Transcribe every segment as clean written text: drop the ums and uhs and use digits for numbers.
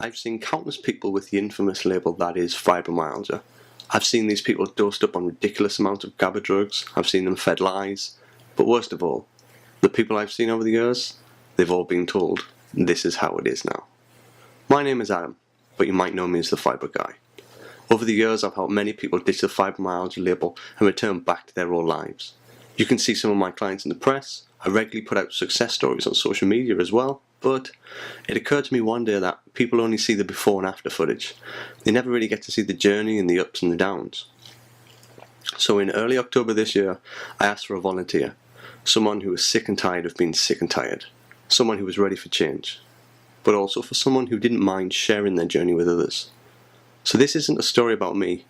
I've seen countless people with the infamous label that is fibromyalgia. I've seen these people dosed up on ridiculous amounts of GABA drugs, I've seen them fed lies, but worst of all, the people I've seen over the years, they've all been told, this is how it is now. My name is Adam, but you might know me as the Fibro guy. Over the years I've helped many people ditch the fibromyalgia label and return back to their old lives. You can see some of my clients in the press. I regularly put out success stories on social media as well, but it occurred to me one day that people only see the before and after footage. They never really get to see the journey and the ups and the downs. So in early October this year, I asked for a volunteer, someone who was sick and tired of being sick and tired, someone who was ready for change, but also for someone who didn't mind sharing their journey with others. So this isn't a story about me,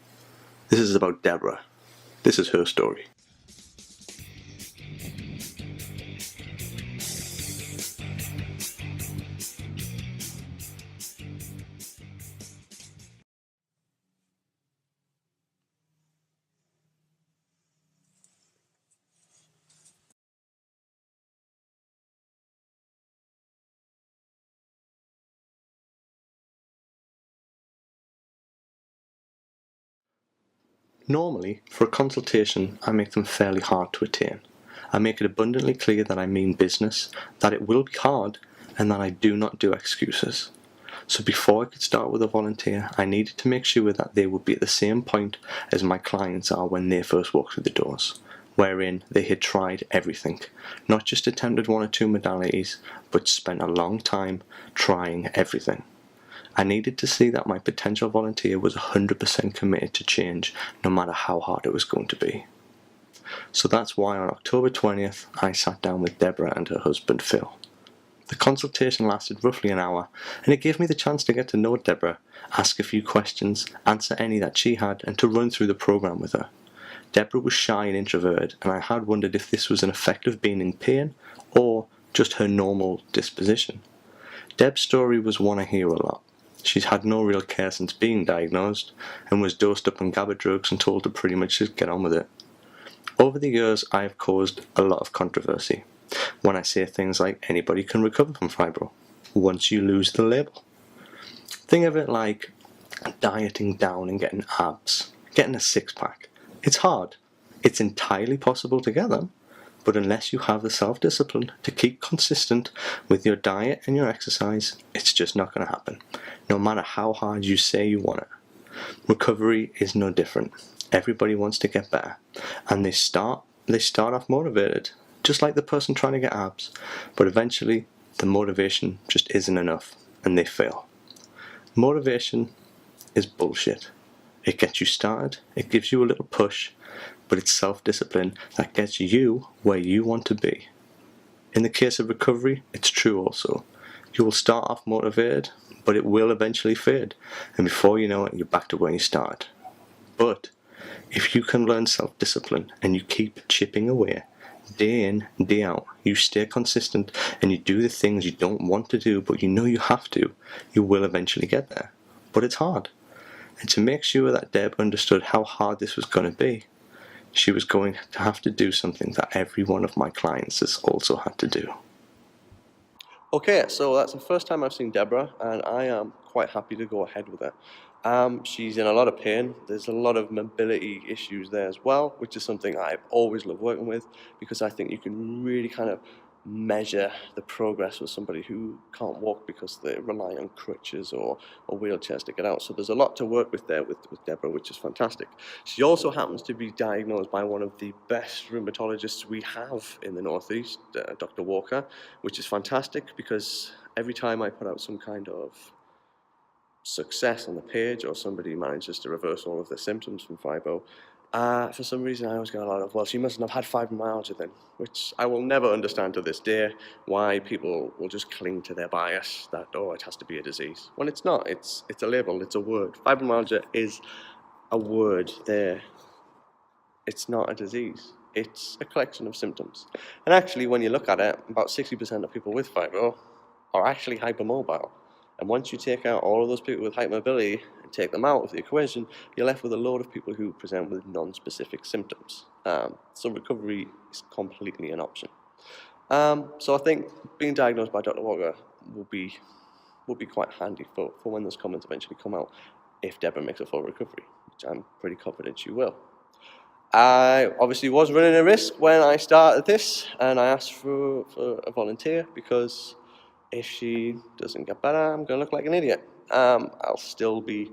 this is about Deborah. This is her story. Normally, for a consultation, I make them fairly hard to attain. I make it abundantly clear that I mean business, that it will be hard, and that I do not do excuses. So before I could start with a volunteer, I needed to make sure that they would be at the same point as my clients are when they first walk through the doors, wherein they had tried everything, not just attempted one or two modalities, but spent a long time trying everything. I needed to see that my potential volunteer was 100% committed to change, no matter how hard it was going to be. So that's why on October 20th, I sat down with Deborah and her husband Phil. The consultation lasted roughly an hour, and it gave me the chance to get to know Deborah, ask a few questions, answer any that she had, and to run through the program with her. Deborah was shy and introverted, and I had wondered if this was an effect of being in pain, or just her normal disposition. Deb's story was one I hear a lot. She's had no real care since being diagnosed, and was dosed up on GABA drugs and told to pretty much just get on with it. Over the years, I have caused a lot of controversy when I say things like anybody can recover from fibro once you lose the label. Think of it like dieting down and getting abs, getting a six-pack. It's hard. It's entirely possible to get them, but unless you have the self-discipline to keep consistent with your diet and your exercise, it's just not going to happen, no matter how hard you say you want it. Recovery is no different. Everybody wants to get better, and they start off motivated, just like the person trying to get abs, but eventually the motivation just isn't enough, and they fail. Motivation is bullshit. It gets you started, it gives you a little push, but it's self-discipline that gets you where you want to be. In the case of recovery, it's true also. You will start off motivated, but it will eventually fade, and before you know it, you're back to where you started. But if you can learn self-discipline and you keep chipping away, day in, day out, you stay consistent and you do the things you don't want to do, but you know you have to, you will eventually get there. But it's hard. And to make sure that Deb understood how hard this was going to be, she was going to have to do something that every one of my clients has also had to do. Okay, so that's the first time I've seen Deborah, and I am quite happy to go ahead with it. She's in a lot of pain. There's a lot of mobility issues there as well, which is something I've always loved working with, because I think you can really kind of measure the progress with somebody who can't walk because they rely on crutches or wheelchairs to get out. So there's a lot to work with there with Deborah, which is fantastic. She also happens to be diagnosed by one of the best rheumatologists we have in the Northeast, Dr. Walker, which is fantastic because every time I put out some kind of success on the page or somebody manages to reverse all of their symptoms from fibro, for some reason I always get a lot of, well, she mustn't have had fibromyalgia then, which I will never understand to this day, why people will just cling to their bias that, oh, it has to be a disease. When it's not, it's a label, it's a word. Fibromyalgia is a word there. It's not a disease. It's a collection of symptoms. And actually, when you look at it, about 60% of people with fibro are actually hypermobile. And once you take out all of those people with hypermobility and take them out of the equation, you're left with a load of people who present with non-specific symptoms. So recovery is completely an option. So I think being diagnosed by Dr. Walker will be would be quite handy for when those comments eventually come out, if Deborah makes a full recovery, which I'm pretty confident she will. I obviously was running a risk when I started this, and I asked for a volunteer, because if she doesn't get better, I'm going to look like an idiot. I'll still be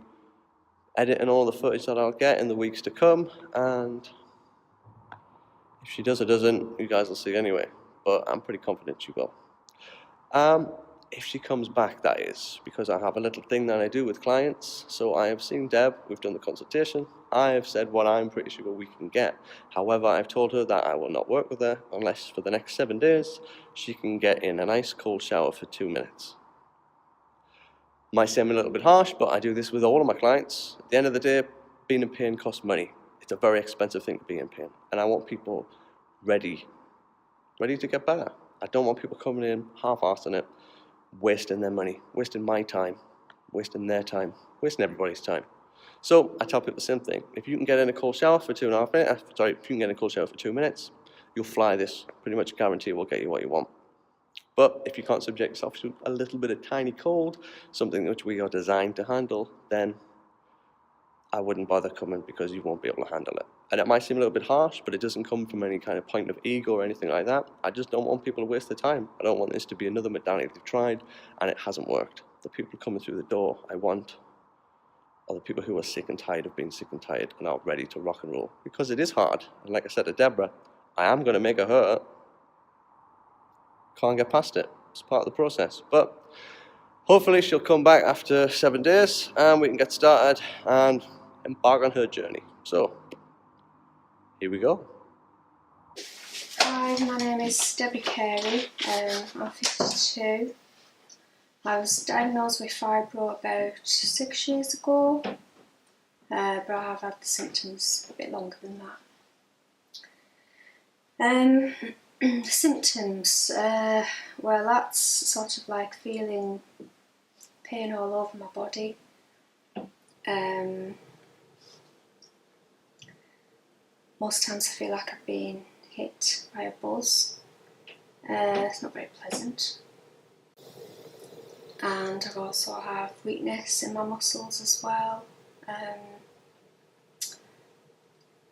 editing all the footage that I'll get in the weeks to come, and if she does or doesn't, you guys will see anyway, but I'm pretty confident she will. If she comes back, that is, because I have a little thing that I do with clients. So I have seen Deb, we've done the consultation, I have said what I'm pretty sure we can get. However, I've told her that I will not work with her unless for the next 7 days she can get in a nice cold shower for 2 minutes. Might seem a little bit harsh, but I do this with all of my clients. At the end of the day, being in pain costs money. It's a very expensive thing to be in pain, and I want people ready to get better. I don't want people coming in half-assed on it, wasting their money, wasting my time, wasting their time, wasting everybody's time. So I tell people the same thing. If you can get in a cold shower for 2.5 minutes, if you can get in a cold shower for 2 minutes, you'll fly this. Pretty much guarantee will get you what you want. But if you can't subject yourself to a little bit of tiny cold, something which we are designed to handle, then I wouldn't bother coming, because you won't be able to handle it. And it might seem a little bit harsh, but it doesn't come from any kind of point of ego or anything like that. I just don't want people to waste their time. I don't want this to be another modality they've tried and it hasn't worked. The people coming through the door I want are the people who are sick and tired of being sick and tired and are ready to rock and roll. Because it is hard. And like I said to Deborah, I am going to make her hurt. Can't get past it. It's part of the process. But hopefully she'll come back after 7 days and we can get started and embark on her journey. So, here we go. Hi, my name is Debbie Carey. I'm 52. I was diagnosed with Fibro about 6 years ago, but I have had the symptoms a bit longer than that. The symptoms, well, that's sort of like feeling pain all over my body. Most times I feel like I've been hit by a buzz. It's not very pleasant. And I also have weakness in my muscles as well.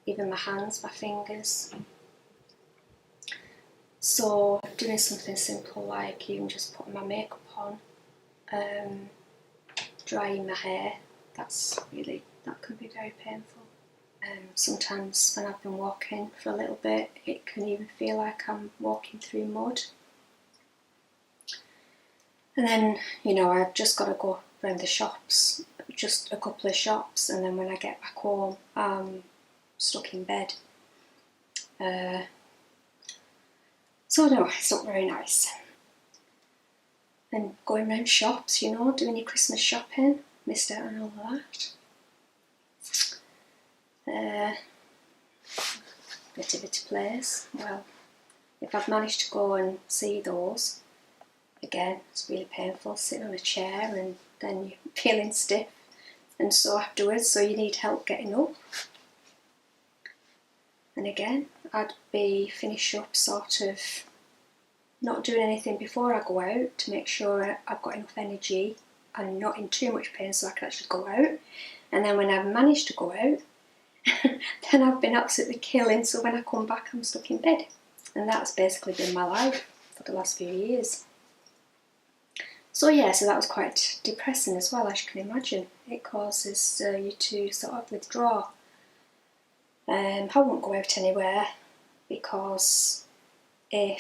Even my hands, my fingers. So doing something simple like even just putting my makeup on, drying my hair, that can be very painful. Sometimes when I've been walking for a little bit, it can even feel like I'm walking through mud. And then, I've just got to go around the shops, just a couple of shops, and then when I get back home, I'm stuck in bed. So no, it's not very nice. And going around shops, doing your Christmas shopping, missed out on all that. Nativity plays, well, if I've managed to go and see those, again, it's really painful, sitting on a chair and then you're feeling stiff and sore afterwards, so you need help getting up. And again, I'd be finish up sort of not doing anything before I go out to make sure I've got enough energy and not in too much pain so I can actually go out. And then when I've managed to go out, then I've been absolutely killing, so when I come back I'm stuck in bed. And that's basically been my life for the last few years. So yeah, so that was quite depressing as well, as you can imagine. It causes you to sort of withdraw. I won't go out anywhere because when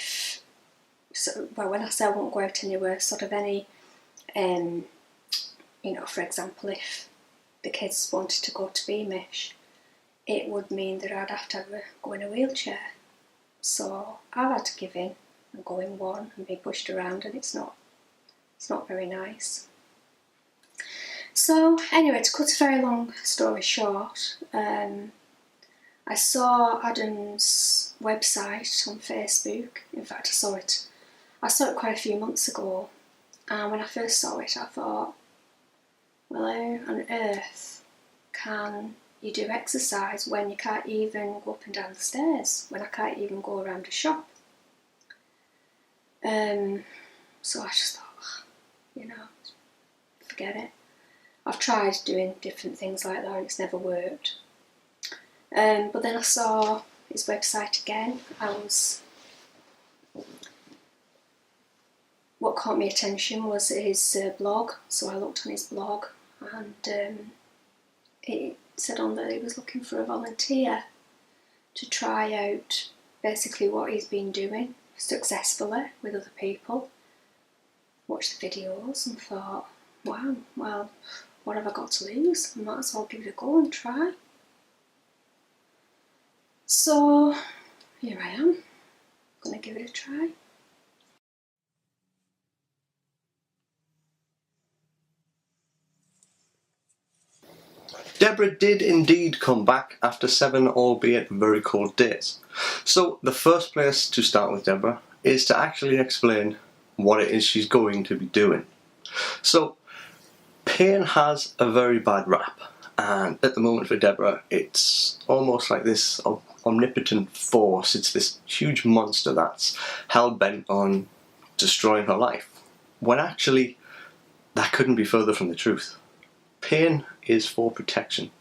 I say I won't go out anywhere, sort of any, for example, if the kids wanted to go to Beamish, it would mean that I'd have to go in a wheelchair. So I've had to give in and go in one and be pushed around, and it's not very nice. So anyway, to cut a very long story short, I saw Adam's website on Facebook. In fact, I saw it quite a few months ago, and when I first saw it I thought, well, how on earth can you do exercise when you can't even go up and down the stairs, when I can't even go around a shop? So I just thought, forget it. I've tried doing different things like that and it's never worked. But then I saw his website again. What caught my attention was his blog, so I looked on his blog, and it said on that he was looking for a volunteer to try out basically what he's been doing successfully with other people. Watched the videos and thought, wow, well, what have I got to lose? I might as well give it a go and try. So here I am, gonna give it a try. Deborah did indeed come back after 7, albeit very cold days. So the first place to start with Deborah is to actually explain what it is she's going to be doing. So pain has a very bad rap, and at the moment for Deborah it's almost like this omnipotent force. It's this huge monster that's hell-bent on destroying her life, when actually that couldn't be further from the truth. Pain is for protection.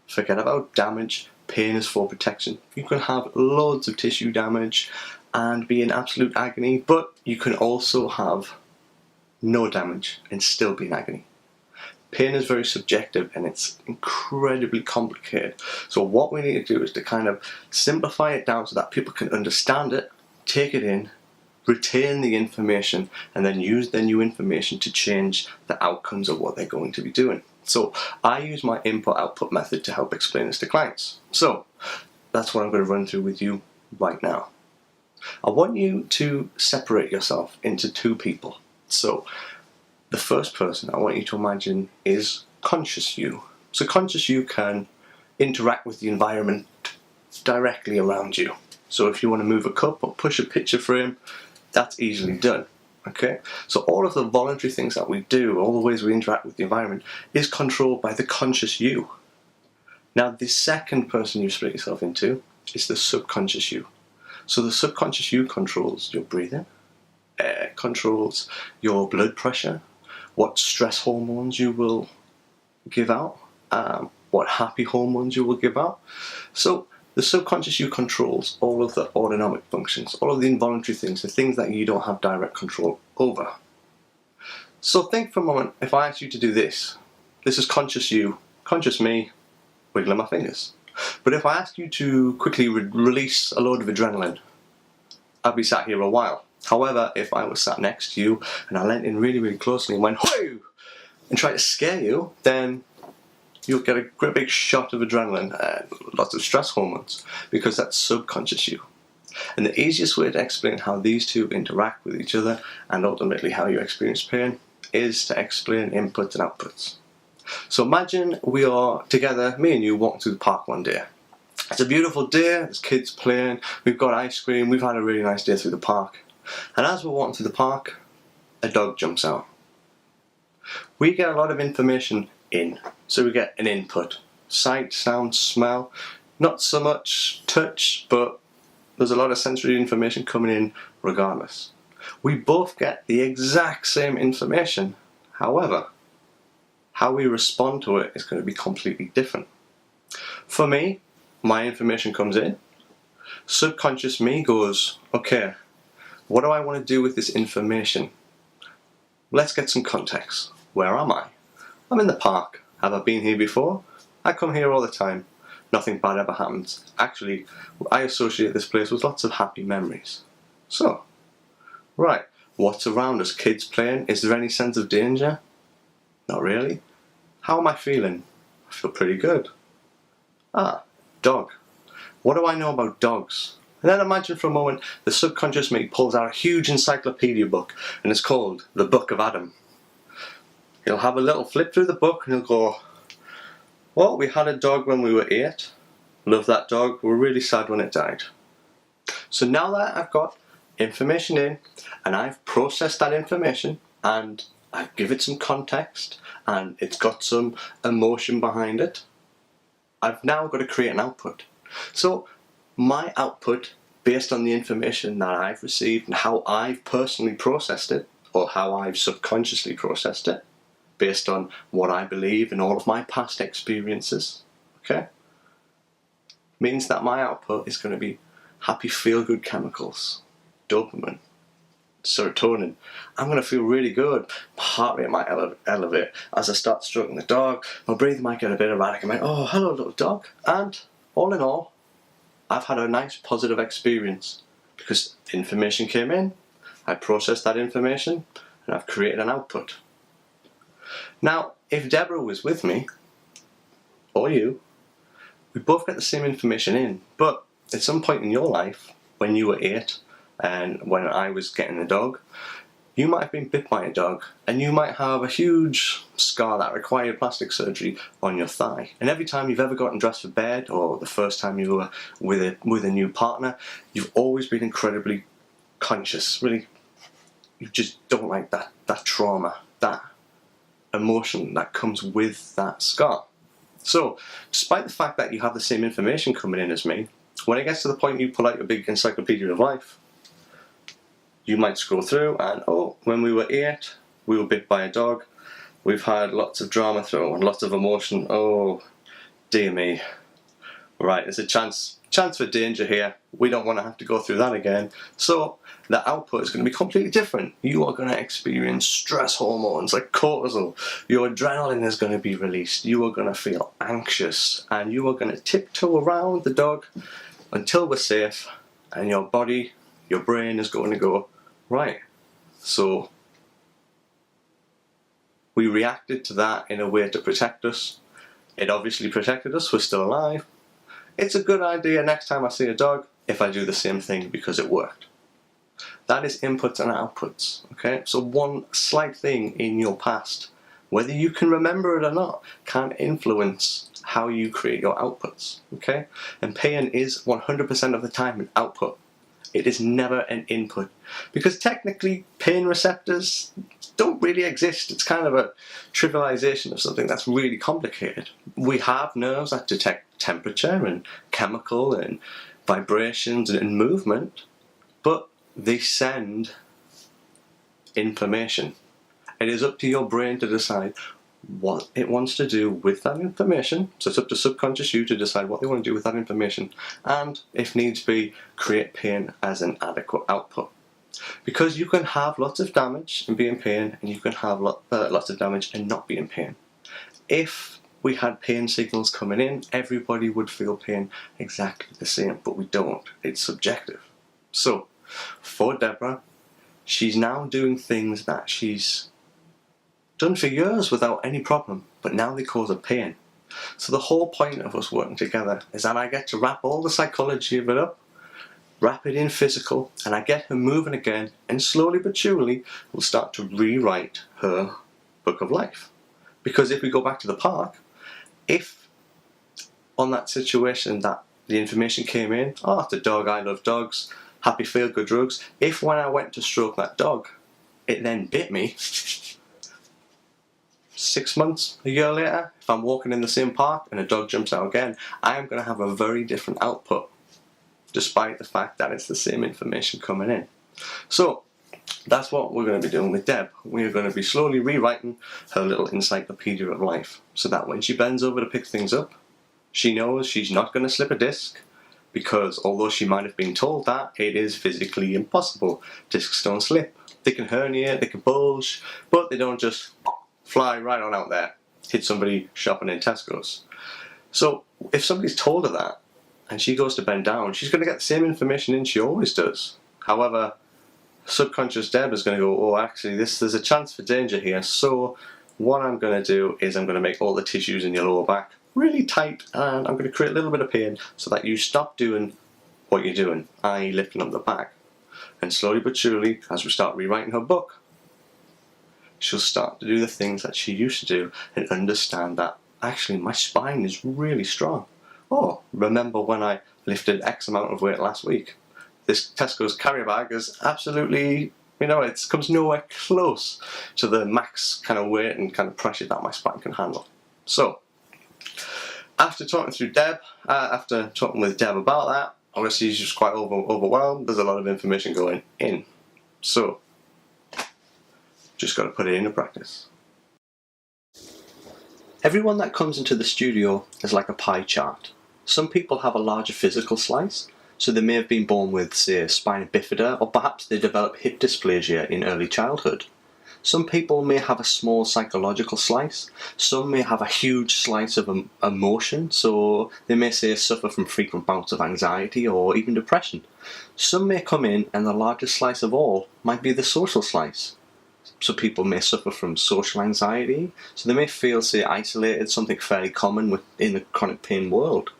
Forget about damage, pain is for protection. You can have loads of tissue damage and be in absolute agony, but you can also have no damage and still be in agony. Pain is very subjective and it's incredibly complicated. So what we need to do is to kind of simplify it down so that people can understand it, take it in, retain the information, and then use the new information to change the outcomes of what they're going to be doing. So I use my input-output method to help explain this to clients. So that's what I'm going to run through with you right now. I want you to separate yourself into two people. So the first person I want you to imagine is conscious you. So conscious you can interact with the environment directly around you. So if you want to move a cup or push a picture frame, that's easily done. Okay, so all of the voluntary things that we do, all the ways we interact with the environment, is controlled by the conscious you. Now the second person you split yourself into is the subconscious you. So the subconscious you controls your breathing, controls your blood pressure, what stress hormones you will give out, what happy hormones you will give out. So the subconscious you controls all of the autonomic functions, all of the involuntary things, the things that you don't have direct control over. So think for a moment, if I asked you to do this is conscious you, conscious me, wiggling my fingers. But if I asked you to quickly release a load of adrenaline, I'd be sat here a while. However, if I was sat next to you and I leant in really, really closely and went, "Whoo!" and tried to scare you, then you'll get a great big shot of adrenaline and lots of stress hormones, because that's subconscious you. And the easiest way to explain how these two interact with each other and ultimately how you experience pain is to explain inputs and outputs. So imagine we are together, me and you, walking through the park one day. It's a beautiful day, there's kids playing, we've got ice cream, we've had a really nice day through the park. And as we're walking through the park, a dog jumps out. We get a lot of information in. So we get an input, sight, sound, smell, not so much touch, but there's a lot of sensory information coming in regardless. We both get the exact same information. However, how we respond to it is going to be completely different. For me, my information comes in. Subconscious me goes, okay, what do I want to do with this information? Let's get some context. Where am I? I'm in the park. Have I been here before? I come here all the time. Nothing bad ever happens. Actually, I associate this place with lots of happy memories. So, right, what's around us? Kids playing? Is there any sense of danger? Not really. How am I feeling? I feel pretty good. Ah, dog. What do I know about dogs? And then imagine for a moment the subconscious me pulls out a huge encyclopedia book, and it's called The Book of Adam. He'll have a little flip through the book and he'll go, well, we had a dog when we were 8. Love that dog. We're really sad when it died. So now that I've got information in and I've processed that information and I've given it some context and it's got some emotion behind it, I've now got to create an output. So my output, based on the information that I've received and how I've personally processed it, or how I've subconsciously processed it, based on what I believe and all of my past experiences. Okay? Means that my output is going to be happy feel-good chemicals, dopamine, serotonin. I'm going to feel really good. My heart rate might elevate as I start stroking the dog. My breathing might get a bit erratic. I might, oh, hello, little dog. And all in all, I've had a nice positive experience because information came in, I processed that information, and I've created an output. Now, if Deborah was with me, or you, we both get the same information in, but at some point in your life, when you were 8 and when I was getting a dog, you might have been bit by a dog and you might have a huge scar that required plastic surgery on your thigh. And every time you've ever gotten dressed for bed or the first time you were with a new partner, you've always been incredibly conscious. Really, you just don't like that trauma, that emotion that comes with that scar. So, despite the fact that you have the same information coming in as me, when it gets to the point you pull out your big encyclopedia of life, you might scroll through and, oh, when we were 8, we were bit by a dog. We've had lots of drama through and lots of emotion. Oh, dear me. Right, there's a chance for danger here. We don't want to have to go through that again. So the output is going to be completely different. You are going to experience stress hormones like cortisol. Your adrenaline is going to be released. You are going to feel anxious and you are going to tiptoe around the dog until we're safe, and your body, your brain is going to go, right, so we reacted to that in a way to protect us. It obviously protected us, we're still alive. It's a good idea next time I see a dog if I do the same thing because it worked. That is inputs and outputs, okay? So one slight thing in your past, whether you can remember it or not, can influence how you create your outputs, okay? And pain is 100% of the time an output. It is never an input. Because technically, pain receptors don't really exist. It's kind of a trivialization of something that's really complicated. We have nerves that detect temperature and chemical and vibrations and movement, but they send information. It is up to your brain to decide what it wants to do with that information. So it's up to subconscious you to decide what they want to do with that information, and if needs be, create pain as an adequate output. Because you can have lots of damage and be in pain, and you can have lots of damage and not be in pain. If we had pain signals coming in, everybody would feel pain exactly the same, but we don't. It's subjective. So for Deborah, she's now doing things that she's done for years without any problem, but now they cause her pain. So the whole point of us working together is that I get to wrap all the psychology of it up, wrap it in physical, and I get her moving again, and slowly but surely we'll start to rewrite her book of life. Because if we go back to the park, if on that situation that the information came in, oh, it's a dog, I love dogs, happy feel-good drugs, if when I went to stroke that dog, it then bit me, 6 months, a year later, if I'm walking in the same park and a dog jumps out again, I am going to have a very different output, despite the fact that it's the same information coming in. So that's what we're going to be doing with Deb. We are going to be slowly rewriting her little encyclopedia of life, so that when she bends over to pick things up, she knows she's not going to slip a disc, because although she might have been told that, it is physically impossible. Discs don't slip. They can herniate, they can bulge, but they don't just fly right on out there, hit somebody shopping in Tesco's. So if somebody's told her that, and she goes to bend down, she's going to get the same information in she always does. However, subconscious Deb is going to go, oh, actually, there's a chance for danger here, so what I'm going to do is I'm going to make all the tissues in your lower back really tight, and I'm going to create a little bit of pain so that you stop doing what you're doing, i.e. lifting up the back. And slowly but surely, as we start rewriting her book, she'll start to do the things that she used to do and understand that actually my spine is really strong. Oh, remember when I lifted X amount of weight last week? This Tesco's carrier bag is absolutely, it comes nowhere close to the max kind of weight and kind of pressure that my spine can handle. So, after talking with Deb about that, obviously she's just quite overwhelmed. There's a lot of information going in. So, just got to put it into practice. Everyone that comes into the studio is like a pie chart. Some people have a larger physical slice, so they may have been born with, say, spina bifida, or perhaps they develop hip dysplasia in early childhood. Some people may have a small psychological slice. Some may have a huge slice of emotion, so they may say suffer from frequent bouts of anxiety or even depression. Some may come in and the largest slice of all might be the social slice. So people may suffer from social anxiety, so they may feel, say, isolated, something fairly common in the chronic pain world.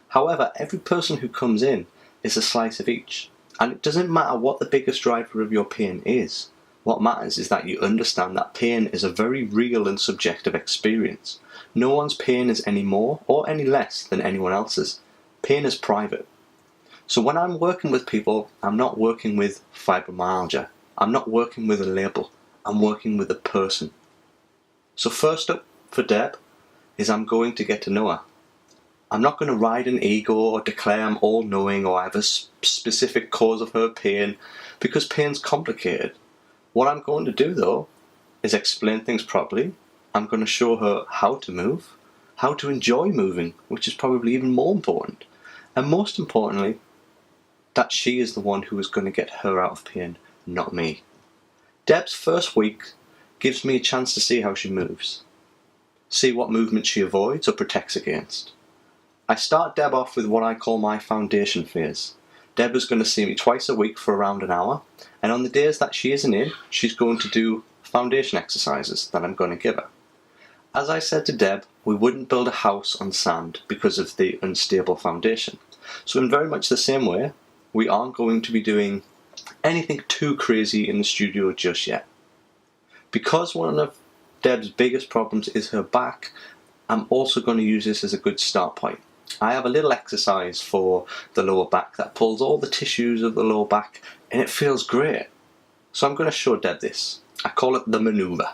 However, every person who comes in is a slice of each, and it doesn't matter what the biggest driver of your pain is. What matters is that you understand that pain is a very real and subjective experience. No one's pain is any more or any less than anyone else's. Pain is private. So when I'm working with people, I'm not working with fibromyalgia. I'm not working with a label. I'm working with a person. So first up for Deb is I'm going to get to know her. I'm not going to ride an ego or declare I'm all-knowing or I have a specific cause of her pain, because pain's complicated. What I'm going to do, though, is explain things properly. I'm going to show her how to move, how to enjoy moving, which is probably even more important. And most importantly, that she is the one who is going to get her out of pain, not me. Deb's first week gives me a chance to see how she moves, see what movement she avoids or protects against. I start Deb off with what I call my foundation phase. Deb is going to see me twice a week for around an hour, and on the days that she isn't in, she's going to do foundation exercises that I'm going to give her. As I said to Deb, we wouldn't build a house on sand because of the unstable foundation. So in very much the same way, we aren't going to be doing anything too crazy in the studio just yet. Because one of Deb's biggest problems is her back, I'm also going to use this as a good start point. I have a little exercise for the lower back that pulls all the tissues of the lower back, and it feels great. So I'm going to show Deb this. I call it the maneuver.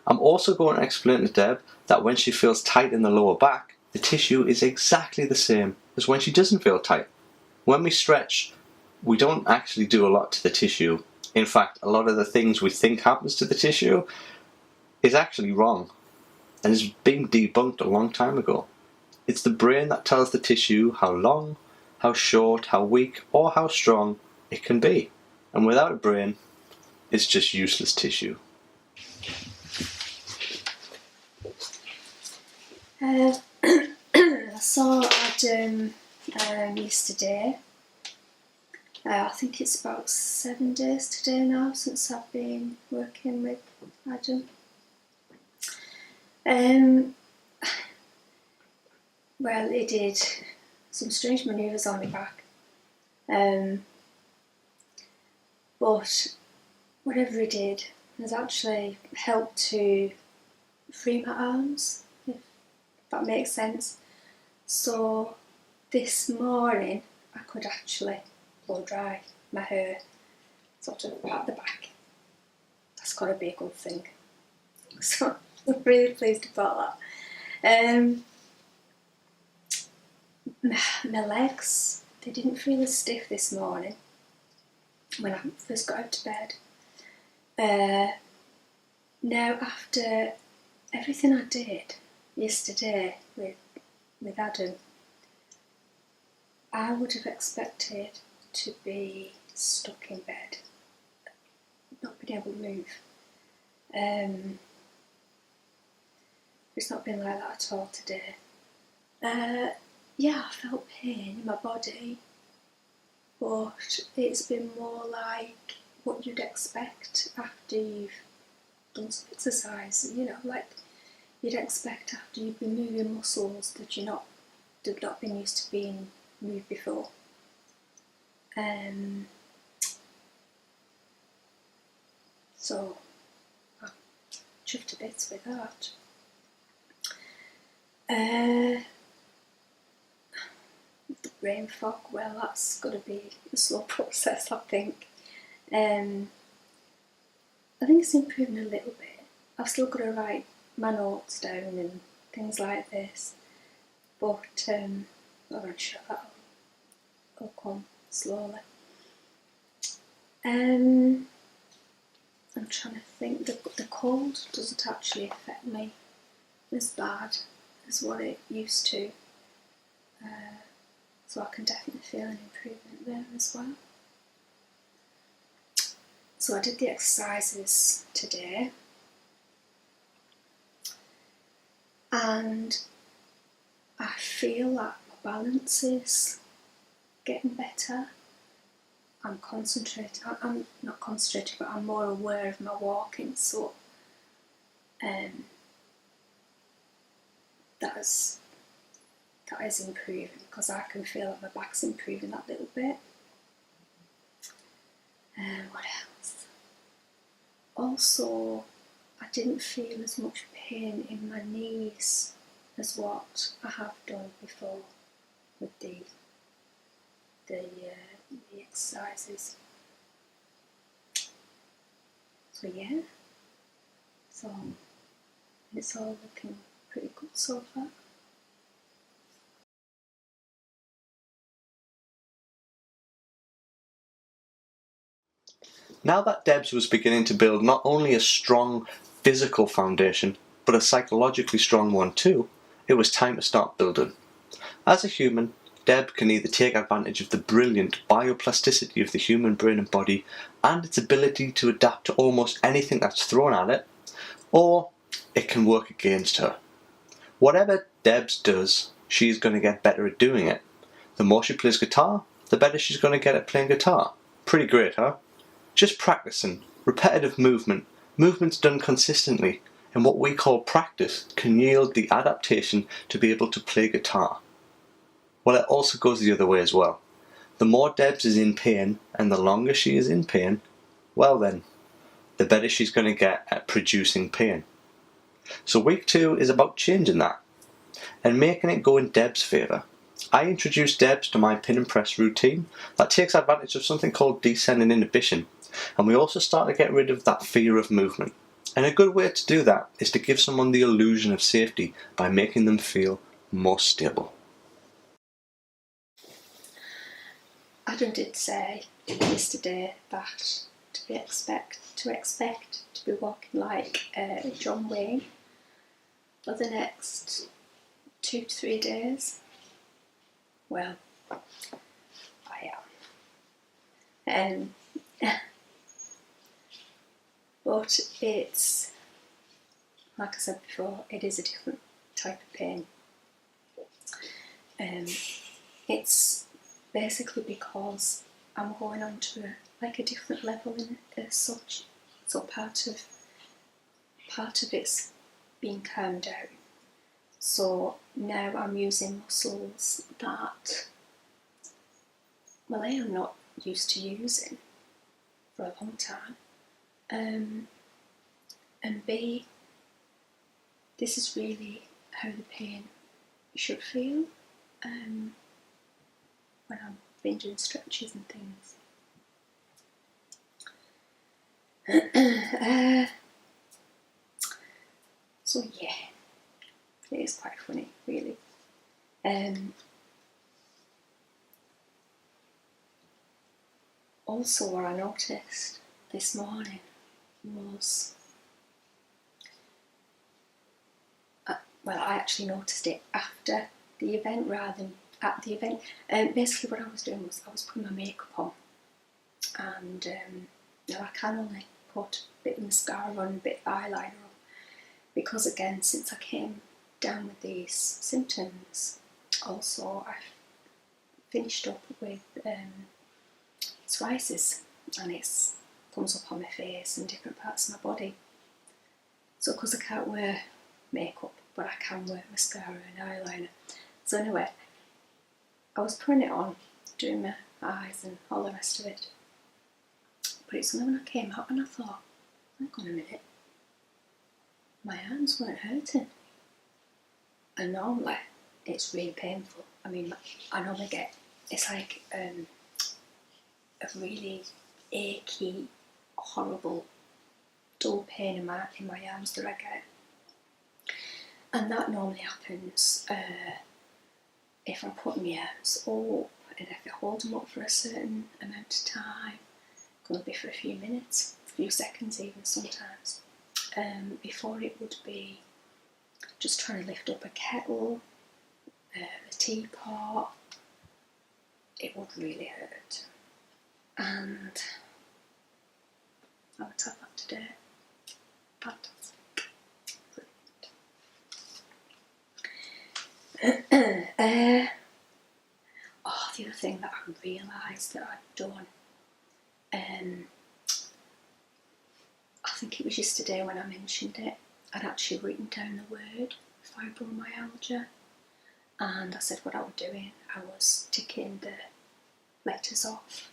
I'm also going to explain to Deb that when she feels tight in the lower back, the tissue is exactly the same as when she doesn't feel tight. When we stretch, we don't actually do a lot to the tissue. In fact, a lot of the things we think happens to the tissue is actually wrong, and is being debunked a long time ago. It's the brain that tells the tissue how long, how short, how weak, or how strong it can be. And without a brain, it's just useless tissue. I saw Adam yesterday. I think it's about 7 days today now since I've been working with Adam. Well, he did some strange manoeuvres on my back, but whatever he did has actually helped to free my arms, if that makes sense. So this morning I could actually blow dry my hair sort of at the back. That's got to be a good thing. So I'm really pleased about that. My legs, they didn't feel as stiff this morning when I first got out to bed. Now, after everything I did yesterday with Adam, I would have expected to be stuck in bed, not being able to move. It's not been like that at all today. Yeah, I felt pain in my body, but it's been more like what you'd expect after you've done some exercise, like you'd expect after you've been moving muscles that you've not been used to being moved before. So I'm chuffed to bits with that. The brain fog, well, that's got to be a slow process, I think. I think it's improving a little bit. I've still got to write my notes down and things like this, but I'm sure that'll come slowly. I'm trying to think. The cold doesn't actually affect me as bad as what it used to. So I can definitely feel an improvement there as well. So I did the exercises today, and I feel that my balance is getting better. I'm concentrating, I'm not concentrating, but I'm more aware of my walking, so that is improving, because I can feel that my back's improving that little bit. What else? Also, I didn't feel as much pain in my knees as what I have done before with the exercises. So yeah, so it's all looking pretty good so far. Now that Debs was beginning to build not only a strong physical foundation, but a psychologically strong one too, it was time to start building. As a human, Deb can either take advantage of the brilliant bioplasticity of the human brain and body and its ability to adapt to almost anything that's thrown at it, or it can work against her. Whatever Debs does, she's going to get better at doing it. The more she plays guitar, the better she's going to get at playing guitar. Pretty great, huh? Just practicing, repetitive movements done consistently, and what we call practice can yield the adaptation to be able to play guitar. Well, it also goes the other way as well. The more Debs is in pain, and the longer she is in pain, well then, the better she's going to get at producing pain. So week 2 is about changing that, and making it go in Debs' favour. I introduced Debs to my pin and press routine that takes advantage of something called descending inhibition, and we also start to get rid of that fear of movement. And a good way to do that is to give someone the illusion of safety by making them feel more stable. Adam did say yesterday that to expect to be walking like John Wayne for the next 2 to 3 days. Well, I am. But it's, like I said before, it is a different type of pain. It's basically because I'm going on to a different level in it as such. So part of it's being calmed down. So now I'm using muscles that, well, I am not used to using for a long time. And B, this is really how the pain should feel when I've been doing stretches and things. So yeah, it is quite funny, really. Also, what I noticed this morning was, I actually noticed it after the event rather than at the event. Basically what I was doing was I was putting my makeup on, and now I can only put a bit of mascara on, a bit of eyeliner on, because again, since I came down with these symptoms, also I've finished up with psoriasis, and it comes up on my face and different parts of my body. So because I can't wear makeup, but I can wear mascara and eyeliner. So anyway, I was putting it on, doing my eyes and all the rest of it. But it's only when I came out and I thought, hang on a minute, my arms weren't hurting. And normally it's really painful. I mean, I normally get, it's like a really achy, horrible, dull pain in my arms that I get. And that normally happens if I'm putting my arms up, and if I hold them up for a certain amount of time, it could be for a few minutes, a few seconds even sometimes, before it would be just trying to lift up a kettle, a teapot, it would really hurt. And I would have that today. Fantastic. Brilliant. The other thing that I realised that I'd done, I think it was yesterday when I mentioned it, I'd actually written down the word fibromyalgia, and I said what I was doing, I was ticking the letters off,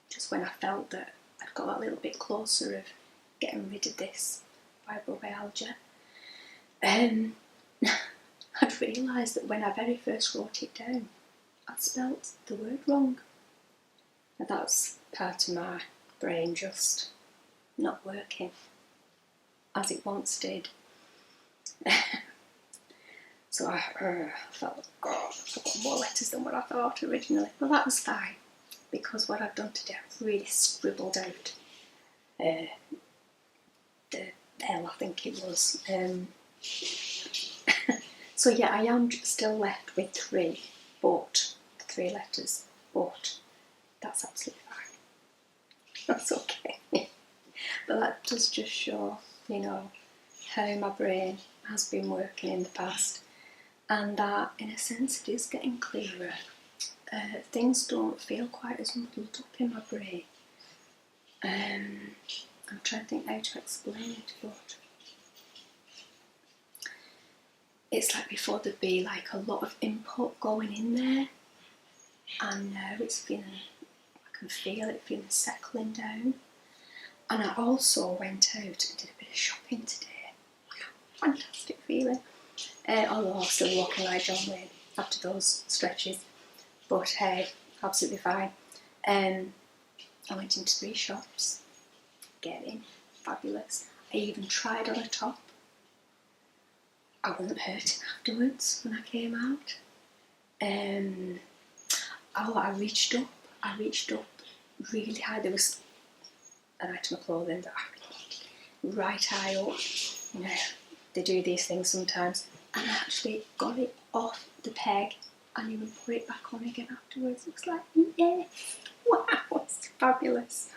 just when I felt that I'd got a little bit closer of getting rid of this fibromyalgia. I'd realised that when I very first wrote it down, I'd spelt the word wrong. And that's part of my brain just not working as it once did. So I felt, God, I've got more letters than what I thought originally. Well, that was fine, because what I've done today, I've really scribbled out the L, I think it was. So yeah, I am still left with 3 letters, but that's absolutely fine. That's okay. But that does just show, how my brain has been working in the past, and that in a sense it is getting clearer. Things don't feel quite as muddled up in my brain. I'm trying to think how to explain it, but it's like before there'd be like a lot of input going in there, and now it's feeling, I can feel it feeling settling down. And I also went out and did a bit of shopping today. Fantastic feeling. Although I'm still walking like John Wayne after those stretches, but hey, absolutely fine. I went into 3 shops, getting fabulous. I even tried on a top. I wasn't hurting afterwards when I came out. I reached up really high. There was an item of clothing that I really wanted, right high up. They do these things sometimes, and I actually got it off the peg and even put it back on again afterwards. It was like, yes, wow, it's fabulous.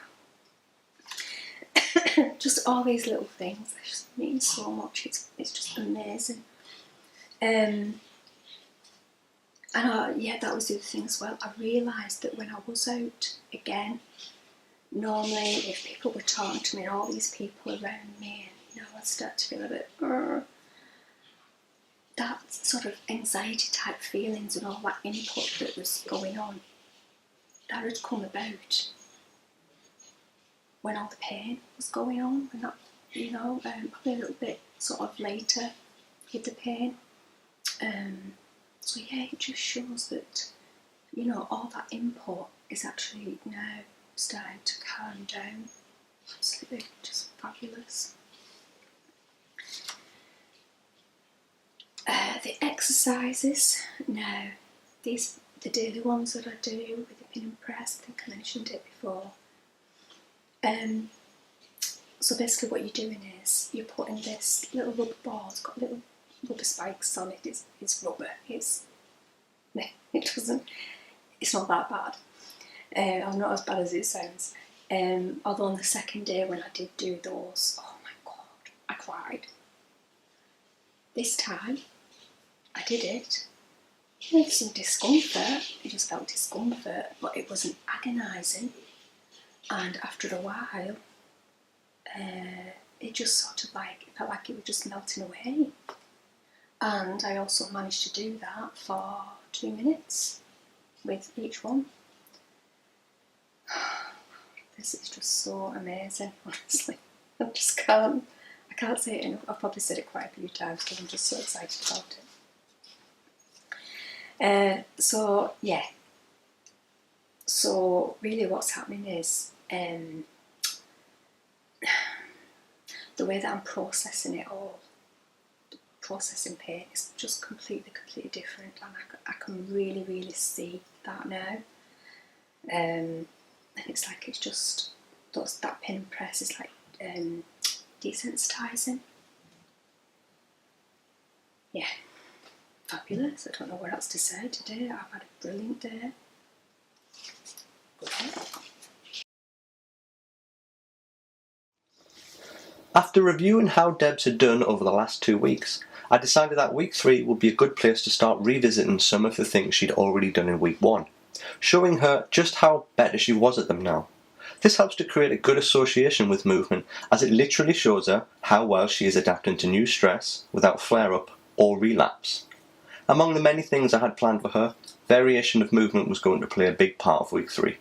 Just all these little things, they just mean so much. It's just amazing. And that was the other thing as well. I realised that when I was out again, normally if people were talking to me and all these people around me, and I'd start to feel a bit that sort of anxiety type feelings and all that input that was going on, that had come about when all the pain was going on, and that, probably a little bit sort of later with the pain. So yeah, it just shows that, all that input is actually now starting to calm down. Absolutely just fabulous. The exercises, now, the daily ones that I do with the pin and press, I think I mentioned it before. So basically what you're doing is you're putting this little rubber ball, it's got little rubber spikes on it, it's rubber, it's not that bad, or not as bad as it sounds. Although on the second day when I did do those, oh my God, I cried. This time I did it with some discomfort. I just felt discomfort, but it wasn't agonising. And after a while, it just sort of it felt like it was just melting away. And I also managed to do that for 2 minutes with each one. This is just so amazing, honestly. I can't say it enough. I've probably said it quite a few times because I'm just so excited about it. So really what's happening is the way that I'm processing it all, processing pain, is just completely different, and I can really, really see that now. And it's like it's just that pin and press is like desensitising. yeah, fabulous. I don't know what else to say today. I've had a brilliant day. Good day. After reviewing how Debs had done over the last 2 weeks, I decided that week 3 would be a good place to start revisiting some of the things she'd already done in week 1, showing her just how better she was at them now. This helps to create a good association with movement, as it literally shows her how well she is adapting to new stress without flare-up or relapse. Among the many things I had planned for her, variation of movement was going to play a big part of week 3.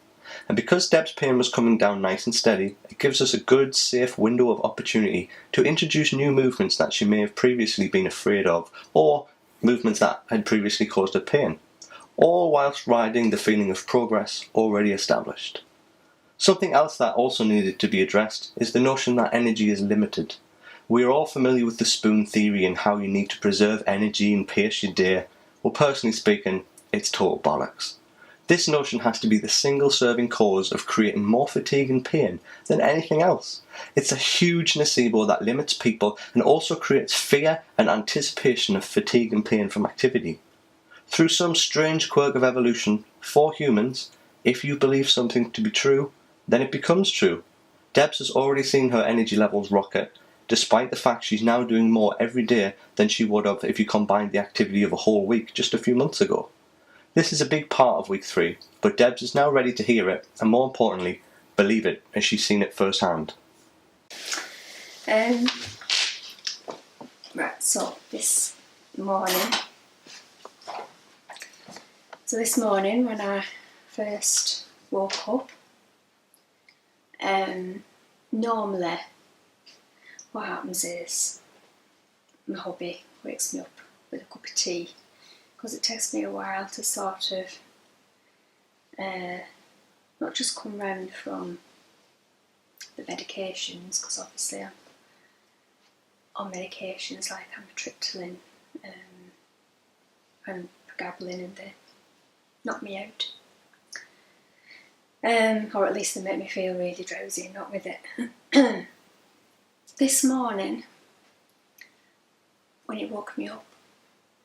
And because Deb's pain was coming down nice and steady, it gives us a good, safe window of opportunity to introduce new movements that she may have previously been afraid of, or movements that had previously caused her pain, all whilst riding the feeling of progress already established. Something else that also needed to be addressed is the notion that energy is limited. We are all familiar with the spoon theory and how you need to preserve energy and pace your day. Well, personally speaking, it's total bollocks. This notion has to be the single serving cause of creating more fatigue and pain than anything else. It's a huge nocebo that limits people and also creates fear and anticipation of fatigue and pain from activity. Through some strange quirk of evolution, for humans, if you believe something to be true, then it becomes true. Debs has already seen her energy levels rocket, despite the fact she's now doing more every day than she would have if you combined the activity of a whole week just a few months ago. This is a big part of week 3, but Debs is now ready to hear it, and more importantly, believe it, as she's seen it firsthand. Right, so this morning when I first woke up, normally what happens is my hubby wakes me up with a cup of tea, because it takes me a while to sort of not just come round from the medications, because obviously I'm on medications like amitriptyline and pregabalin, and they knock me out. Or at least they make me feel really drowsy, not with it. This morning, when it woke me up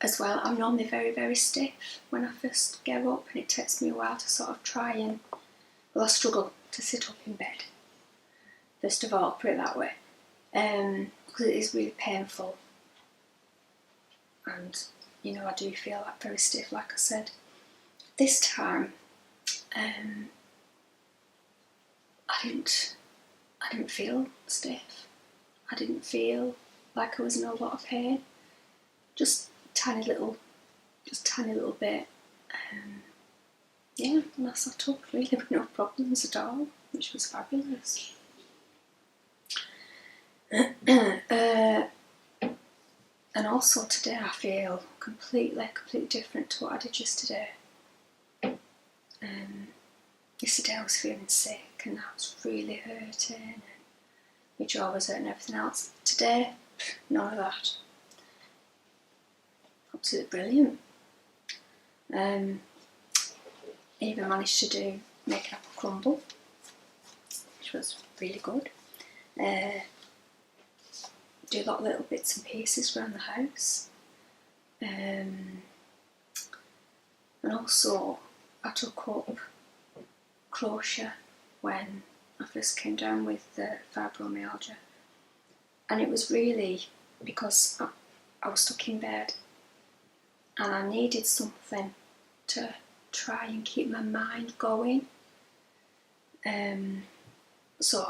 as well, I'm normally very, very stiff when I first get up, and it takes me a while to sort of try and, well, I struggle to sit up in bed, first of all, put it that way, because it is really painful, and, you know, I do feel like very stiff, like I said. This time, I didn't feel stiff. I didn't feel like I was in a lot of pain. Just tiny little bit. Yeah, and I sat up really with no problems at all, which was fabulous. And also today I feel completely different to what I did yesterday. Yesterday I was feeling sick and I was really hurting, and my jaw was hurting and everything else. Today, none of that. Absolutely brilliant. Even managed to make an apple crumble, which was really good. Do a lot of little bits and pieces around the house. And also I took up crochet when I first came down with the fibromyalgia, and it was really because I was stuck in bed and I needed something to try and keep my mind going. So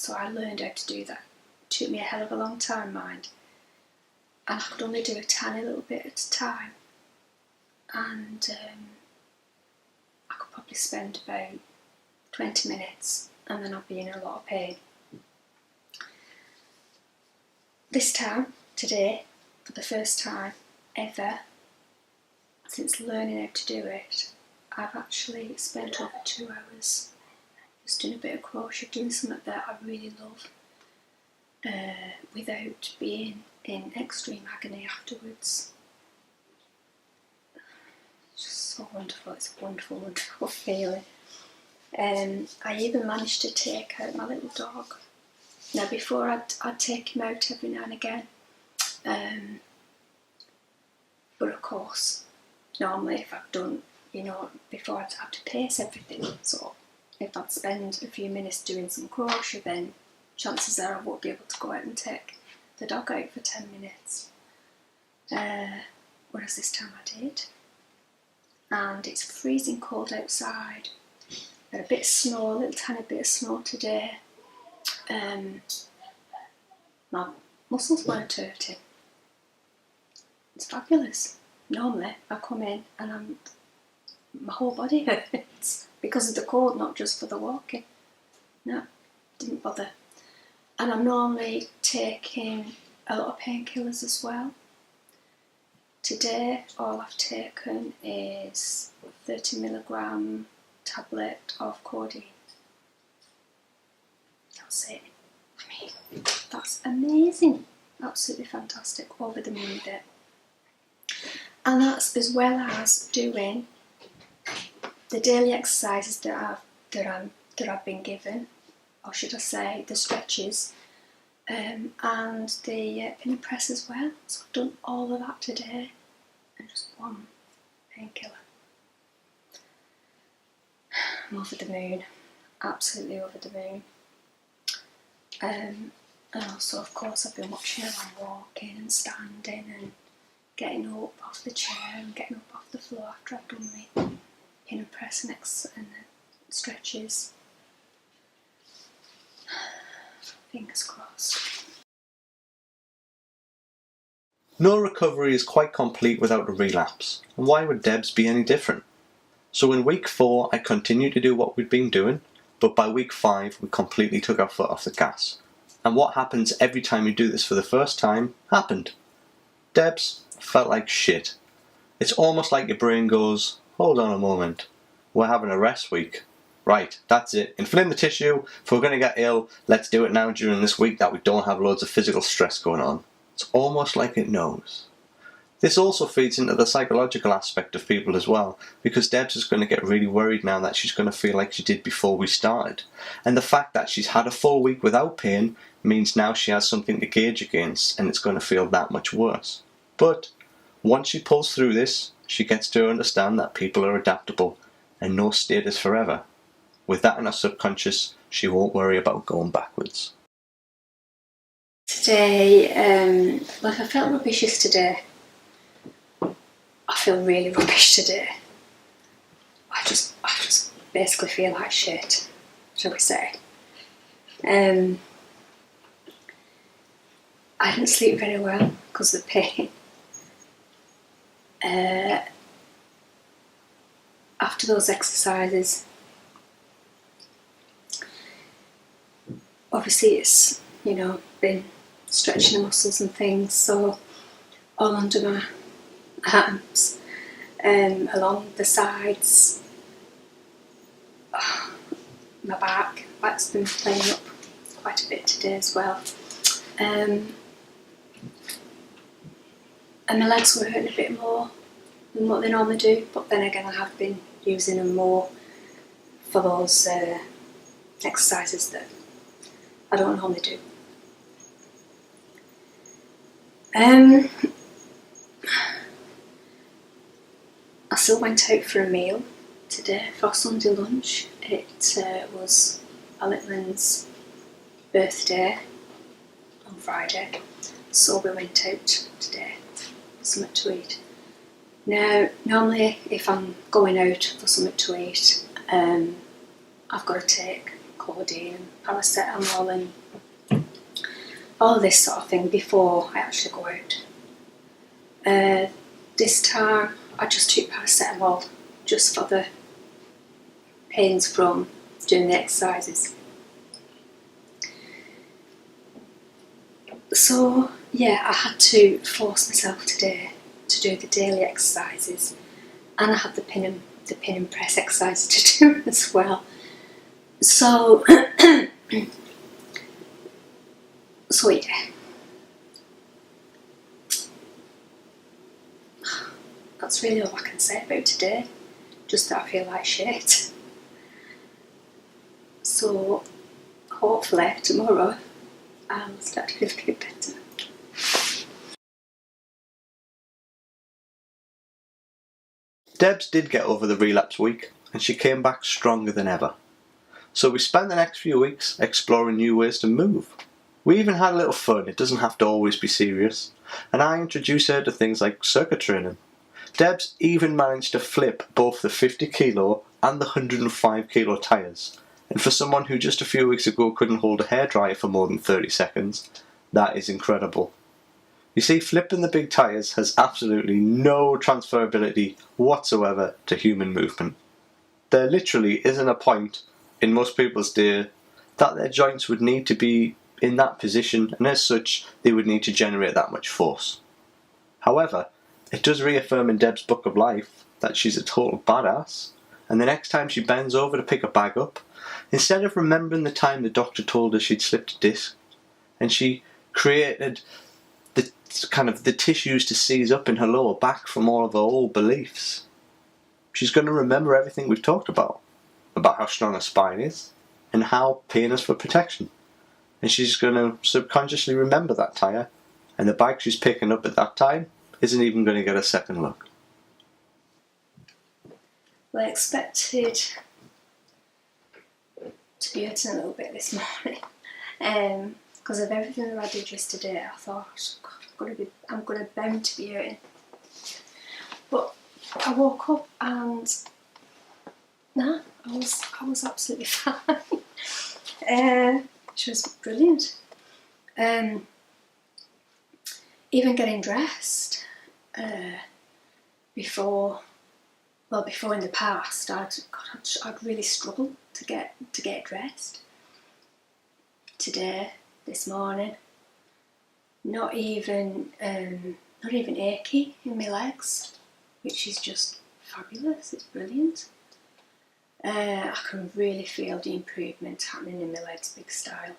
I learned how to do that. It took me a hell of a long time, mind, and I could only do a tiny little bit at a time, and I could probably spend about 20 minutes and then I'd be in a lot of pain. This time, today, for the first time ever since learning how to do it, I've actually spent over 2 hours just doing a bit of crochet, doing something that I really love, without being in extreme agony afterwards. It's just so wonderful. It's a wonderful, wonderful feeling. I even managed to take out my little dog. Now, before I'd take him out every now and again, But of course, normally if I've done, before I'd have to pace everything. So if I'd spend a few minutes doing some crochet, then chances are I won't be able to go out and take the dog out for 10 minutes. Whereas this time I did. And it's freezing cold outside. Got a bit of snow, a little tiny bit of snow today. My muscles weren't hurting. It's fabulous. Normally I come in and my whole body hurts because of the cold, not just for the walking. No, didn't bother. And I'm normally taking a lot of painkillers as well. Today all I've taken is 30mg tablet of codeine. That's it. I mean, that's amazing. Absolutely fantastic. Over the moon with it. And that's as well as doing the daily exercises that I've been given, or should I say the stretches, and the pin and press as well. So I've done all of that today, and just one painkiller. I'm over the moon, absolutely over the moon. And also, of course, I've been watching her walking and standing and getting up off the chair and getting up off the floor after I've done my pin and press and stretches. Fingers crossed. No recovery is quite complete without a relapse, and why would Debs be any different? So in week 4 I continued to do what we'd been doing, but by week 5 we completely took our foot off the gas. And what happens every time you do this for the first time happened. Debs felt like shit. It's almost like your brain goes, hold on a moment, we're having a rest week. Right, that's it. Inflame the tissue. If we're going to get ill, let's do it now during this week that we don't have loads of physical stress going on. It's almost like it knows. This also feeds into the psychological aspect of people as well, because Debs is going to get really worried now that she's going to feel like she did before we started. And the fact that she's had a full week without pain means now she has something to gauge against, and it's going to feel that much worse. But once she pulls through this, she gets to understand that people are adaptable and no state is forever. With that in her subconscious, she won't worry about going backwards. Today, I felt rubbish yesterday. I feel really rubbish today. I just basically feel like shit, shall we say. I didn't sleep very well because of the pain. After those exercises, obviously it's, been stretching the muscles and things, so all under my arms, along the sides, my back's been playing up quite a bit today as well, and my legs were hurting a bit more than what they normally do, but then again I have been using them more for those exercises that I don't normally do. I still went out for a meal today for Sunday lunch. It was our little one's birthday on Friday, so we went out today for something to eat. Now, normally if I'm going out for something to eat, I've got to take codeine and paracetamol and all this sort of thing before I actually go out. This time I just took paracetamol just for the pains from doing the exercises. So yeah, I had to force myself today to do the daily exercises, and I had the pin and press exercises to do as well. So so yeah, that's really all I can say about today. Just that I feel like shit. So hopefully tomorrow I'll start to feel a bit better. Debs did get over the relapse week, and she came back stronger than ever. So we spent the next few weeks exploring new ways to move. We even had a little fun, it doesn't have to always be serious, and I introduced her to things like circuit training. Debs even managed to flip both the 50 kilo and the 105 kilo tyres, and for someone who just a few weeks ago couldn't hold a hairdryer for more than 30 seconds, that is incredible. You see, flipping the big tyres has absolutely no transferability whatsoever to human movement. There literally isn't a point in most people's day that their joints would need to be in that position, and as such they would need to generate that much force. However, it does reaffirm in Deb's book of life that she's a total badass, and the next time she bends over to pick a bag up, instead of remembering the time the doctor told her she'd slipped a disc, and she created the tissues to seize up in her lower back from all of her old beliefs, she's going to remember everything we've talked about how strong her spine is, and how pain is for protection. And she's going to subconsciously remember that tyre, and the bag she's picking up at that time isn't even going to get a second look. Well, I expected to be hurting a little bit this morning because of everything that I did yesterday. I thought, God, I'm bound to be hurting. But I woke up and I was absolutely fine. Which was brilliant. Even getting dressed before in the past, I'd really struggled to get dressed. Today, this morning, not even achy in my legs, which is just fabulous. It's brilliant. I can really feel the improvement happening in my legs, big style.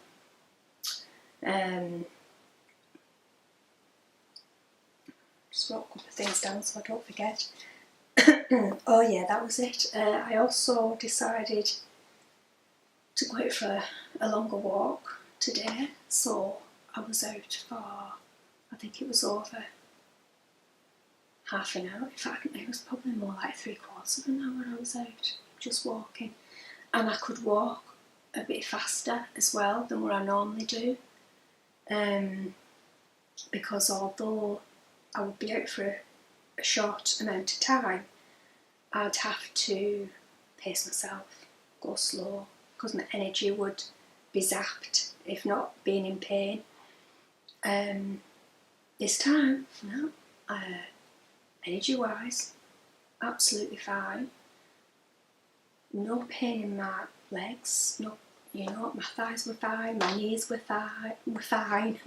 Just wrote a couple of things down so I don't forget. Oh yeah, that was it. I also decided to go out for a longer walk today, so I was out for, I think it was over half an hour. In fact, it was probably more like 3/4 of an hour I was out, just walking. And I could walk a bit faster as well than what I normally do. Because although I would be out for a short amount of time, I'd have to pace myself, go slow, because my energy would be zapped, if not being in pain. This time, no, energy-wise, absolutely fine. No pain in my legs, my thighs were fine, my knees were fine.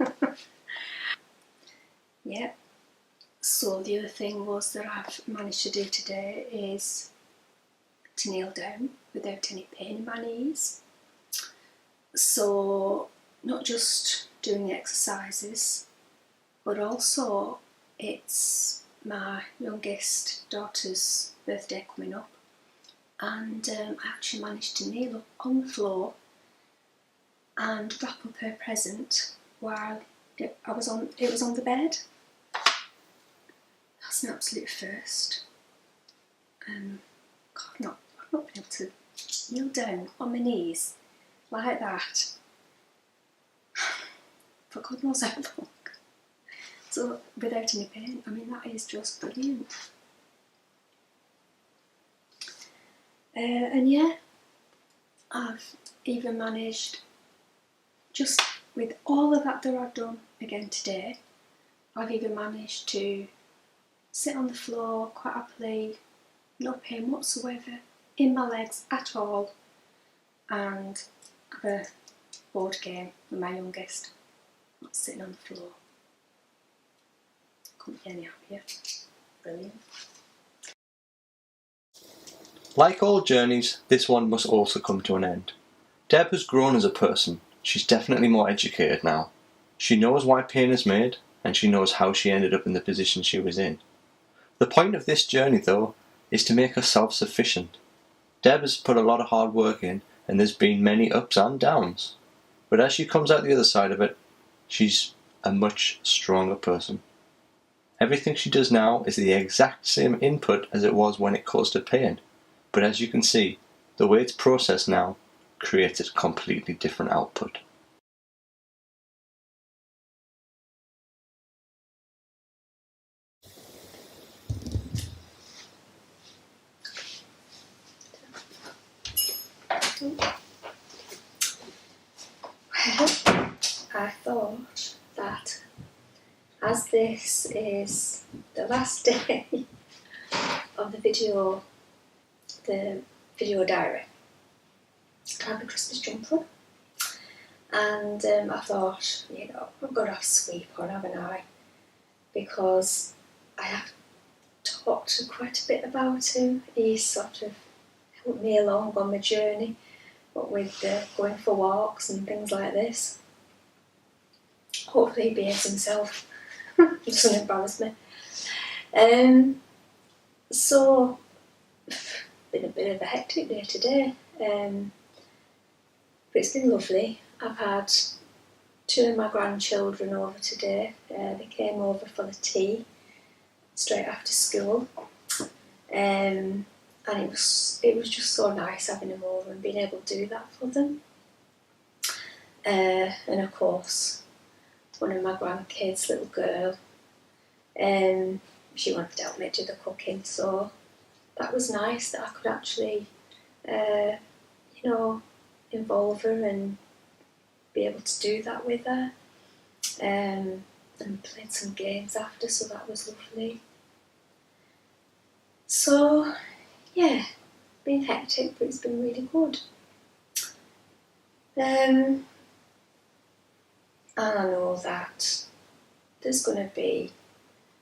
Yeah. So the other thing was that I've managed to do today is to kneel down without any pain in my knees. So not just doing the exercises, but also it's my youngest daughter's birthday coming up, and I actually managed to kneel up on the floor and wrap up her present while it was on the bed. That's an absolute first. I've not been able to kneel down on my knees like that for God knows how long. So without any pain, I mean, that is just brilliant. And yeah, I've even managed, just with all of that I've done again today, I've even managed to sit on the floor quite happily, no pain whatsoever in my legs at all, and have a board game with my youngest, not sitting on the floor. Couldn't be any happier. Brilliant. Like all journeys, this one must also come to an end. Deb has grown as a person. She's definitely more educated now. She knows why pain is made, and she knows how she ended up in the position she was in. The point of this journey, though, is to make her self-sufficient. Deb has put a lot of hard work in, and there's been many ups and downs. But as she comes out the other side of it, she's a much stronger person. Everything she does now is the exact same input as it was when it caused her pain, but as you can see, the way it's processed now creates a completely different output. Well, I thought that as this is the last day of the video diary, I have a Christmas jumper, and I thought, I'm going to have Sweep on, haven't I? Because I have talked quite a bit about him. He's sort of helped me along on my journey, but with going for walks and things like this. Hopefully he behaves himself. He doesn't embarrass me. So, been a bit of a hectic day today, but it's been lovely. I've had 2 of my grandchildren over today. They came over for the tea straight after school, and it was just so nice having them over and being able to do that for them. And of course, one of my grandkids, little girl, she wanted to help me do the cooking, so that was nice that I could actually, involve her and be able to do that with her, and played some games after, so that was lovely. So, yeah, been hectic, but it's been really good. And I know that there's going to be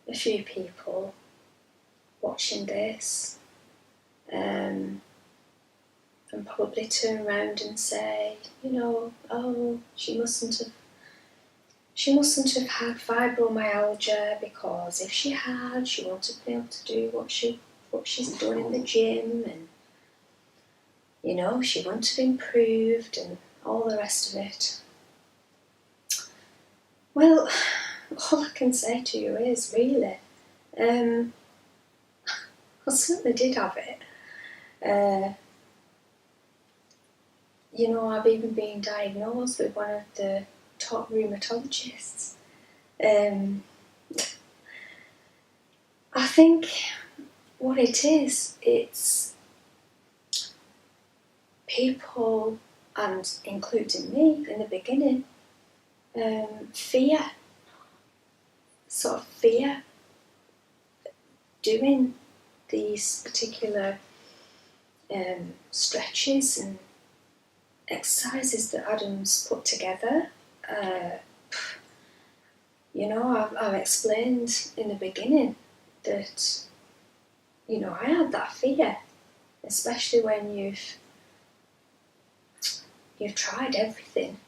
a few people watching this, and probably turn around and say, oh, she mustn't have had fibromyalgia, because if she had, she wouldn't have been able to do what she's done in the gym, and she wouldn't have improved, and all the rest of it. Well, all I can say to you is, really, I certainly did have it. I've even been diagnosed with one of the top rheumatologists. I think what it is, it's people, and including me in the beginning, fear doing these particular stretches and exercises that Adam's put together. I've explained in the beginning that, I had that fear, especially when you've tried everything.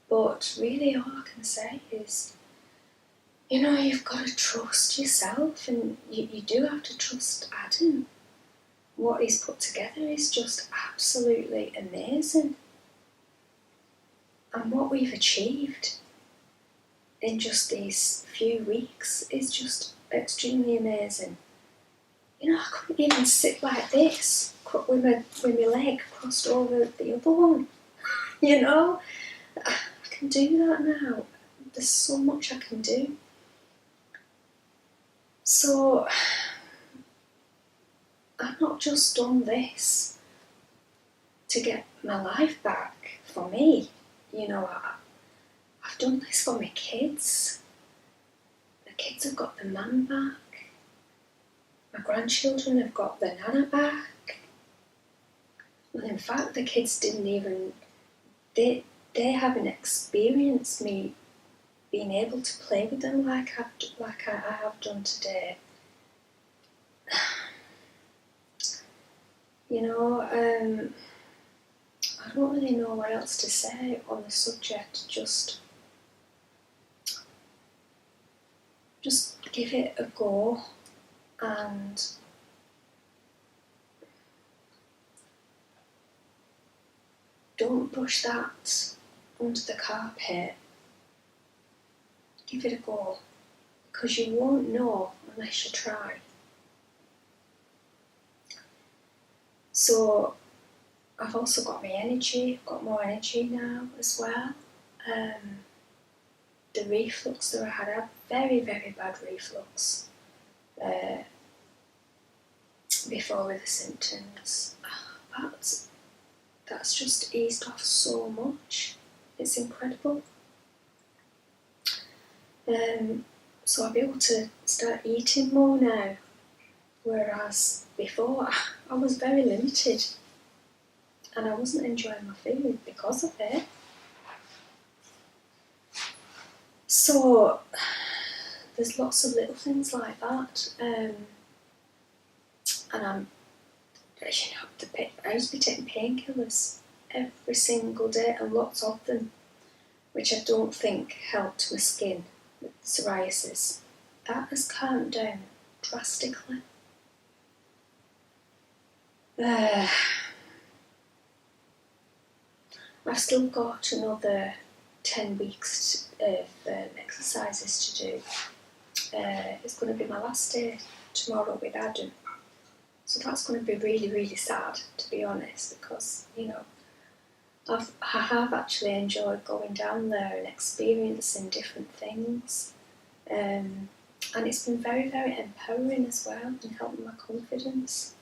But really all I can say is, you've got to trust yourself, and you do have to trust Adam. What he's put together is just absolutely amazing. And what we've achieved in just these few weeks is just extremely amazing. I couldn't even sit like this with my leg crossed over the other one. I can do that now. There's so much I can do. So I've not just done this to get my life back for me. I've done this for my kids. The kids have got the man back. My grandchildren have got the nana back. And in fact, the kids didn't even, they haven't experienced me being able to play with them like I have done today. I don't really know what else to say on the subject. Just give it a go, and don't brush that under the carpet. give it a go, because you won't know unless you try. So I've also got my energy, I've got more energy now as well. The reflux that I had very, very bad reflux before with the symptoms. But that's just eased off so much. It's incredible. So I'll be able to start eating more now, whereas before I was very limited and I wasn't enjoying my food because of it. So there's lots of little things like that, and I used to be taking painkillers every single day, and lots of them, which I don't think helped my skin with psoriasis. That has calmed down drastically. I've still got another 10 weeks of exercises to do. It's going to be my last day tomorrow with Adam. So that's going to be really, really sad, to be honest, because, you know, I have actually enjoyed going down there and experiencing different things. And it's been very, very empowering as well and helping my confidence.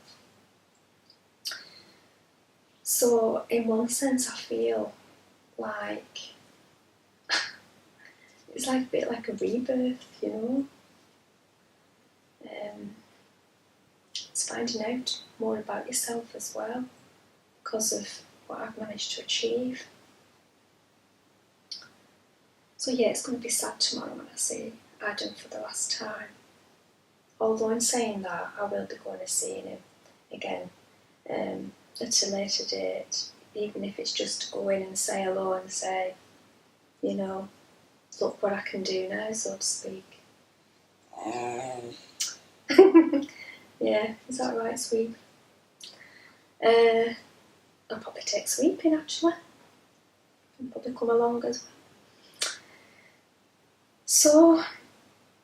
So in one sense I feel like it's like a bit like a rebirth, you know. It's finding out more about yourself as well because of what I've managed to achieve. So yeah, it's going to be sad tomorrow when I see Adam for the last time. Although in saying that, I will be going to see him again at a later date, even if it's just to go in and say hello and say, you know, look what I can do now, so to speak. Yeah, is that right, Sweep? I'll probably take Sweeping actually. I'll probably come along as well. So,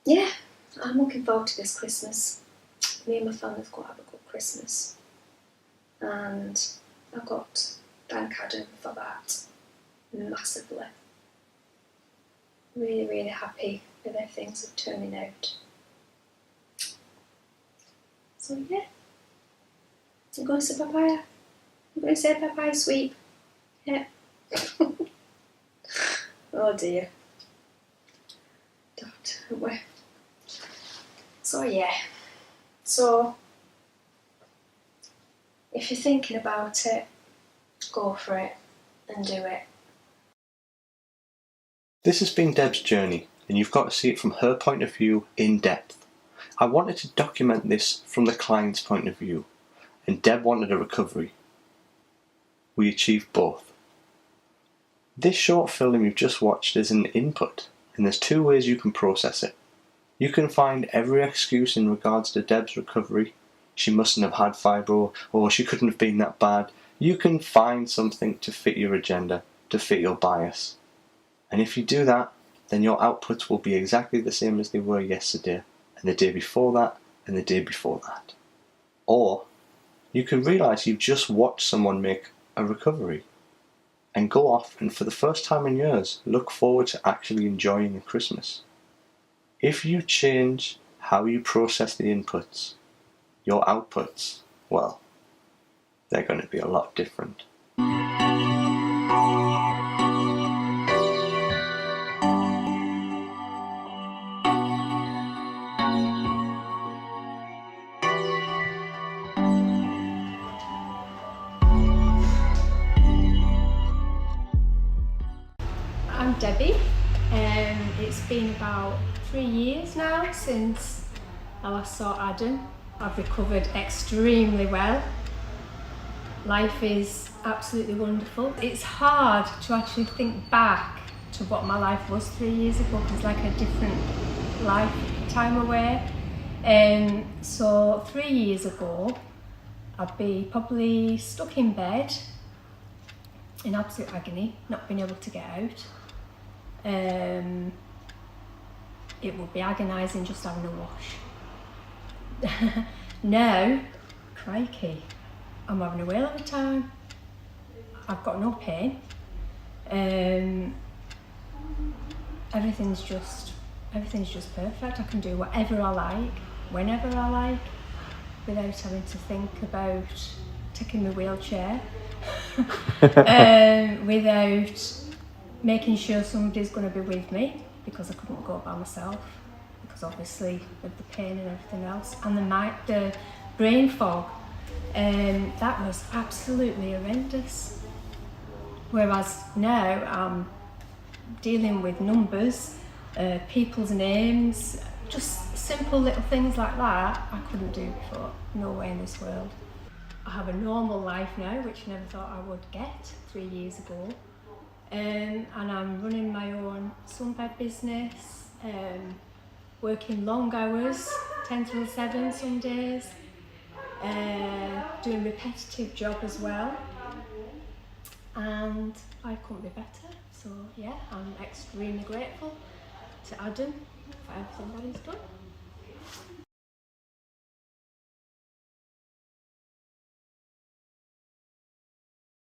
yeah, I'm looking forward to this Christmas. Me and my family's going to have a good Christmas. And I've got to thank Adam for that massively. Really, really happy with how things are turning out. So yeah, I'm going to say bye-bye. I'm going to say bye-bye, Sweep. Yeah. Oh dear. Don't we? So yeah. So if you're thinking about it, go for it and do it. This has been Deb's journey, and you've got to see it from her point of view in depth. I wanted to document this from the client's point of view, and Deb wanted a recovery. We achieved both. This short film you've just watched is an input, and there's two ways you can process it. You can find every excuse in regards to Deb's recovery. She mustn't have had fibro, or she couldn't have been that bad. You can find something to fit your agenda, to fit your bias. And if you do that, then your outputs will be exactly the same as they were yesterday, and the day before that, and the day before that. Or you can realise you've just watched someone make a recovery and go off and for the first time in years look forward to actually enjoying a Christmas. If you change how you process the inputs, your outputs, well, they're going to be a lot different. I'm Debbie. It's been about 3 years now since I last saw Adam. I've recovered extremely well. Life is absolutely wonderful. It's hard to actually think back to what my life was 3 years ago because it's like a different lifetime away. So 3 years ago, I'd be probably stuck in bed in absolute agony, not being able to get out. it would be agonising just having a wash. Now, crikey, I'm having a whale of a time. I've got no pain. Everything's just perfect. I can do whatever I like, whenever I like, without having to think about taking my wheelchair, without making sure somebody's going to be with me, because I couldn't go by myself, because obviously of the pain and everything else, and the brain fog, that was absolutely horrendous. Whereas now I'm dealing with numbers, people's names, just simple little things like that I couldn't do before. No way in this world. I have a normal life now, which I never thought I would get 3 years ago. And I'm running my own sunbed business, working long hours, 10 till 7 some days, doing repetitive job as well. And I couldn't be better. So yeah, I'm extremely grateful to Adam for everything that he's done.